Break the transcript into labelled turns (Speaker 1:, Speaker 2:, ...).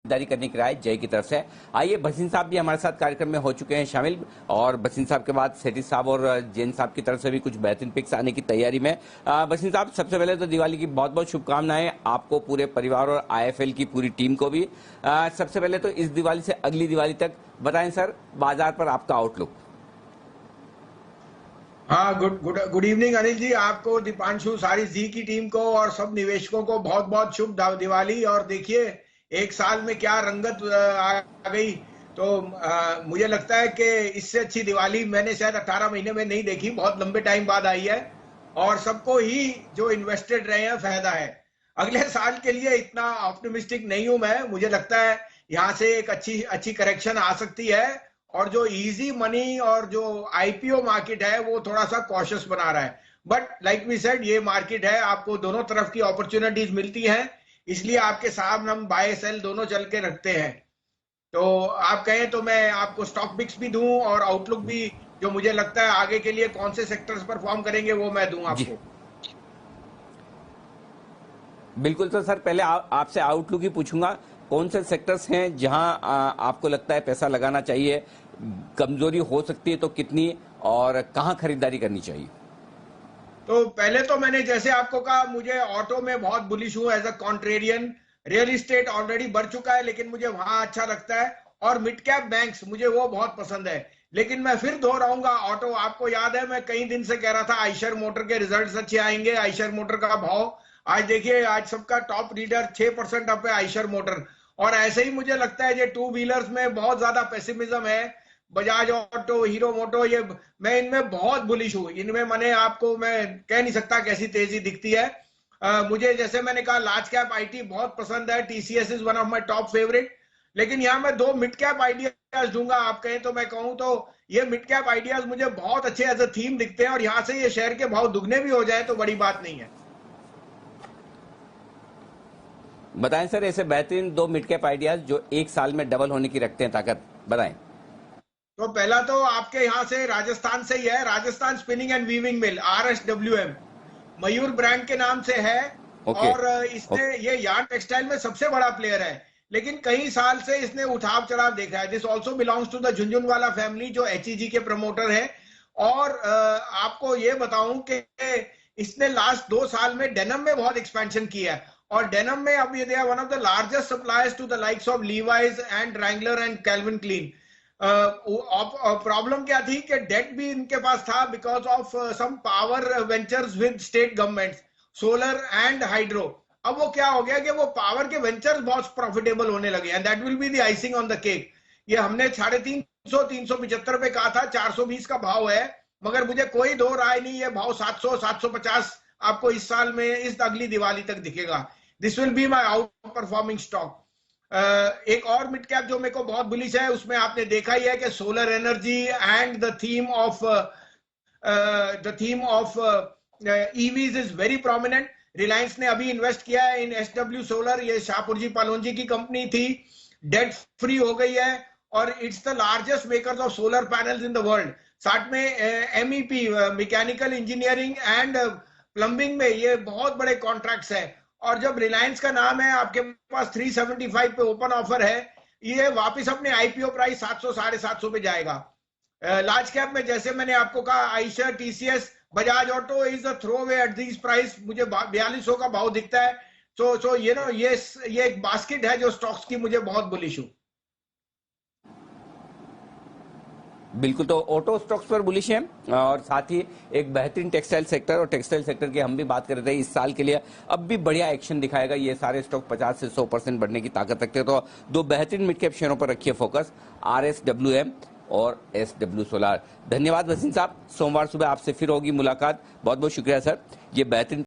Speaker 1: खरीदारी करने की राय जय की तरफ से। आइए, भसीन साहब भी हमारे साथ कार्यक्रम में हो चुके हैं शामिल, और भसीन साहब के बाद सेठी साहब और जैन साहब की तरफ से भी कुछ बेहतरीन पिक्स आने की तैयारी में। भसीन साहब, सबसे पहले तो दिवाली की बहुत बहुत शुभकामनाएं आपको, पूरे परिवार और IFL की पूरी टीम को भी। सबसे पहले तो इस दिवाली से अगली दिवाली तक बताएं सर, बाजार पर आपका आउटलुक।
Speaker 2: हाँ, गुड इवनिंग अनिल जी, आपको, दीपांशु, सारी जी की टीम को और सब निवेशकों को बहुत बहुत शुभ दिवाली। और देखिए, एक साल में क्या रंगत आ गई। तो मुझे लगता है कि इससे अच्छी दिवाली मैंने शायद 18 महीने में नहीं देखी, बहुत लंबे टाइम बाद आई है। और सबको ही जो इन्वेस्टेड रहे हैं फायदा है। अगले साल के लिए इतना ऑप्टिमिस्टिक नहीं हूं मैं, मुझे लगता है यहाँ से एक अच्छी करेक्शन आ सकती है। और जो इजी मनी और जो IPO मार्केट है वो थोड़ा सा कॉशियस बना रहा है। बट लाइक वी सेड, ये मार्केट है, आपको दोनों तरफ की अपॉर्चुनिटीज मिलती हैं, इसलिए आपके साथ हम बाय सेल दोनों चल के रखते हैं। तो आप कहें तो मैं आपको स्टॉक पिक्स भी दूं और आउटलुक भी, जो मुझे लगता है आगे के लिए कौन से सेक्टर्स परफॉर्म करेंगे वो मैं दूं आपको।
Speaker 1: बिल्कुल। तो सर, पहले आपसे आउटलुक ही पूछूंगा, कौन से सेक्टर्स हैं जहां आपको लगता है पैसा लगाना चाहिए, कमजोरी हो सकती है तो कितनी, और कहां खरीदारी करनी चाहिए?
Speaker 2: तो पहले तो मैंने जैसे आपको कहा, मुझे ऑटो में बहुत बुलिश हूं as a contrarian. Real estate already बढ़ चुका है, लेकिन मुझे वहां अच्छा लगता है। और मिड कैप बैंक्स मुझे वो बहुत पसंद है। लेकिन मैं फिर दोहराऊंगा, ऑटो, आपको याद है मैं कई दिन से कह रहा था आइशर मोटर के रिजल्ट्स अच्छे आएंगे। आइशर मोटर का भाव आज देखिए, आज सबका टॉप रीडर 6% अप है आइशर मोटर। और ऐसे ही मुझे लगता है ये टू व्हीलर्स में बहुत ज्यादा पेसिमिज्म है। बजाज ऑटो, हीरो मोटो, ये मैं इनमें बहुत बुलिश हूं। इनमें मैंने आपको, मैं कह नहीं सकता कैसी तेजी दिखती है। मुझे, जैसे मैंने कहा, लार्ज कैप IT बहुत पसंद है। TCS is one of my top favourite. लेकिन यहां मैं 2 मिड कैप आइडियाज दूंगा। आप कहें तो मैं कहूं तो ये मिड कैप आइडियाज मुझे बहुत अच्छे एज अ थीम दिखते हैं, और यहां से ये शेयर के भाव दुगने भी हो जाए तो बड़ी बात नहीं है।
Speaker 1: बताएं सर, ऐसे बेहतरीन 2 मिड कैप आइडियाज जो एक साल में डबल होने की रखते हैं ताकत, बताएं।
Speaker 2: तो पहला तो आपके यहां से राजस्थान से ही है, Rajasthan spinning and weaving mill, RSWM, Mayur brand के नाम से है। और इसने, ये यार्न टेक्सटाइल में सबसे बड़ा प्लेयर है, लेकिन कई साल से इसने उठाव चढ़ाव देखा है। This also belongs to the Jhunjhunwala family, जो HEG के प्रमोटर है। और आपको ये बताऊं कि इसने लास्ट 2 साल में डेनम में बहुत एक्सपेंशन किया है। और डेनम में अब ये they are one of the largest suppliers to the likes of Levi's and Wrangler and Calvin Klein. Problem क्या थी कि डेट भी इनके पास था because of some power ventures with state governments, solar and hydro. अब वो क्या हो गया कि वो पावर के वेंचर्स बहुत प्रॉफिटेबल होने लगे, and that will be the icing on the cake. ये हमने 350-375 पे कहा था, 420 का भाव है। मगर मुझे कोई दो राय नहीं, ये भाव 700-750 आपको इस साल में, इस अगली दिवाली तक दिखेगा। This will be my out performing stock. एक और मिड कैप जो मेरे को बहुत बुलिश है, उसमें आपने देखा ही है कि solar energy and the theme of EVs is very prominent. Reliance ने अभी इन्वेस्ट किया है इन SW सोलर, ये शाहपुरजी पालोनजी की कंपनी थी, डेट फ्री हो गई है, और it's the largest makers of solar panels in the world. साथ में MEP, mechanical engineering and plumbing में ये बहुत बड़े कॉन्ट्रैक्ट्स हैं। और जब रिलायंस का नाम है, आपके पास 375 पे ओपन ऑफर है, ये वापस अपने IPO प्राइस 700-750 पे जाएगा। लार्ज कैप में जैसे मैंने आपको कहा, Eicher, TCS, Bajaj auto is a throw away at this price, मुझे 4200 का भाव दिखता है। सो ये एक बास्केट है जो स्टॉक्स की मुझे बहुत बुलिश हूं।
Speaker 1: बिल्कुल, तो ऑटो स्टॉक्स पर बुलिश हैं, और साथ ही एक बेहतरीन टेक्सटाइल सेक्टर, और टेक्सटाइल सेक्टर की हम भी बात कर रहे थे, इस साल के लिए अब भी बढ़िया एक्शन दिखाएगा। ये सारे स्टॉक 50 से 100% बढ़ने की ताकत रखते हैं। तो 2 बेहतरीन मिड कैप शेयरों पर रखिए फोकस, RSWM और SW सोलार। धन्यवाद वसीम साहब, सोमवार सुबह आपसे फिर होगी मुलाकात। बहुत बहुत शुक्रिया सर, ये बेहतरीन